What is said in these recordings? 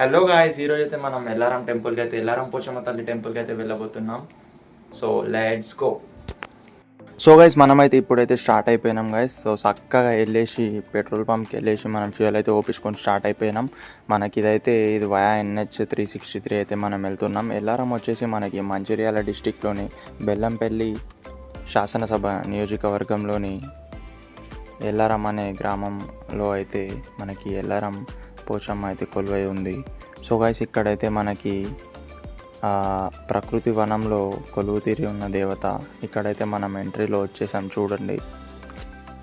Hello guys, ఈరోజు అయితే మనం ఎల్లారం టెంపుల్కి అయితే ఎల్లారం పోచమ్మ తల్లి టెంపుల్కి అయితే వెళ్ళబోతున్నాం. So let's go. So guys, మనమైతే ఇప్పుడైతే స్టార్ట్ అయిపోయినాం గైస్. సో చక్కగా వెళ్ళేసి పెట్రోల్ పంప్కి వెళ్ళేసి మనం ఫ్యూయల్ అయితే ఓపించుకొని స్టార్ట్ అయిపోయినాం. మనకి ఇది వయా NH-363 అయితే మనం వెళ్తున్నాం. ఎల్లారం వచ్చేసి మనకి మంచిర్యాల డిస్టిక్లోని బెల్లంపల్లి శాసనసభ నియోజకవర్గంలోని ఎల్లారం అనే గ్రామంలో అయితే మనకి ఎల్లారం పోచమ్మ అయితే కొలువై ఉంది. సో గైస్, ఇక్కడైతే మనకి ప్రకృతి వనంలో కొలువు తీరి ఉన్న దేవత. ఇక్కడైతే మనం ఎంట్రీలో వచ్చేసాం, చూడండి.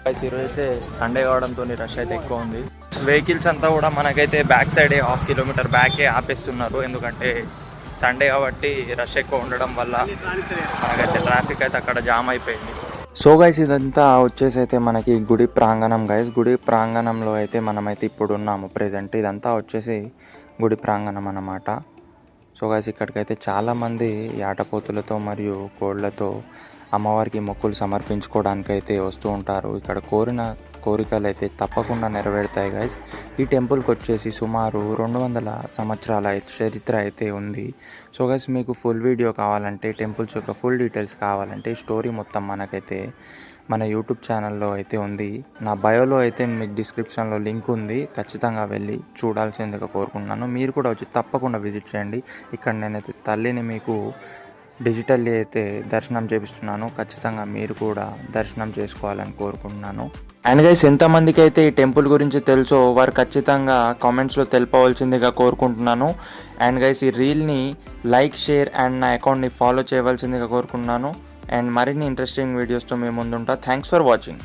గైస్, ఈరోజు అయితే సండే కావడంతో రష్ అయితే ఎక్కువ ఉంది. వెహికల్స్ అంతా కూడా మనకైతే బ్యాక్ సైడే ½ కిలోమీటర్ బ్యాకే ఆపేస్తున్నారు. ఎందుకంటే సండే కాబట్టి రష్ ఎక్కువ ఉండడం వల్ల మనకైతే ట్రాఫిక్ అయితే అక్కడ జామ్ అయిపోయింది. సో గైస్, ఇదంతా వచ్చేసి అయితే మనకి గుడి ప్రాంగణం గైస్. గుడి ప్రాంగణంలో అయితే మనమైతే ఇప్పుడు ఉన్నాము ప్రెజెంట్. ఇదంతా వచ్చేసి గుడి ప్రాంగణం అన్నమాట. సో గైస్, ఇక్కడికైతే చాలామంది యాటపోతులతో మరియు కోళ్ళతో అమ్మవారికి మొక్కులు సమర్పించుకోవడానికి అయితే వస్తూ ఉంటారు. ఇక్కడ కోరిన కోరికలు అయితే తప్పకుండా నెరవేరుతాయి గైస్. ఈ టెంపుల్కి వచ్చేసి సుమారు 200 సంవత్సరాల చరిత్ర అయితే ఉంది. సో గైస్, మీకు ఫుల్ వీడియో కావాలంటే, టెంపుల్స్ యొక్క ఫుల్ డీటెయిల్స్ కావాలంటే, స్టోరీ మొత్తం మనకైతే మన యూట్యూబ్ ఛానల్లో అయితే ఉంది. నా బయోలో అయితే మీకు డిస్క్రిప్షన్లో లింక్ ఉంది. ఖచ్చితంగా వెళ్ళి చూడాల్సిందిగా కోరుకుంటున్నాను. మీరు కూడా వచ్చి తప్పకుండా విజిట్ చేయండి. ఇక్కడ నేనైతే తల్లిని మీకు డిజిటల్లీ అయితే దర్శనం చేపిస్తున్నాను. ఖచ్చితంగా మీరు కూడా దర్శనం చేసుకోవాలని కోరుకుంటున్నాను. అండ్ గైస్, ఎంతమందికి అయితే ఈ టెంపుల్ గురించి తెలుసో వారు ఖచ్చితంగా కామెంట్స్లో తెలపవలసిందిగా కోరుకుంటున్నాను. అండ్ గైస్, ఈ రీల్ని లైక్, షేర్ అండ్ నా అకౌంట్ని ఫాలో చేయవలసిందిగా కోరుకుంటున్నాను. అండ్ మరిన్ని ఇంట్రెస్టింగ్ వీడియోస్తో మీ ముందుంటా. Thanks for watching.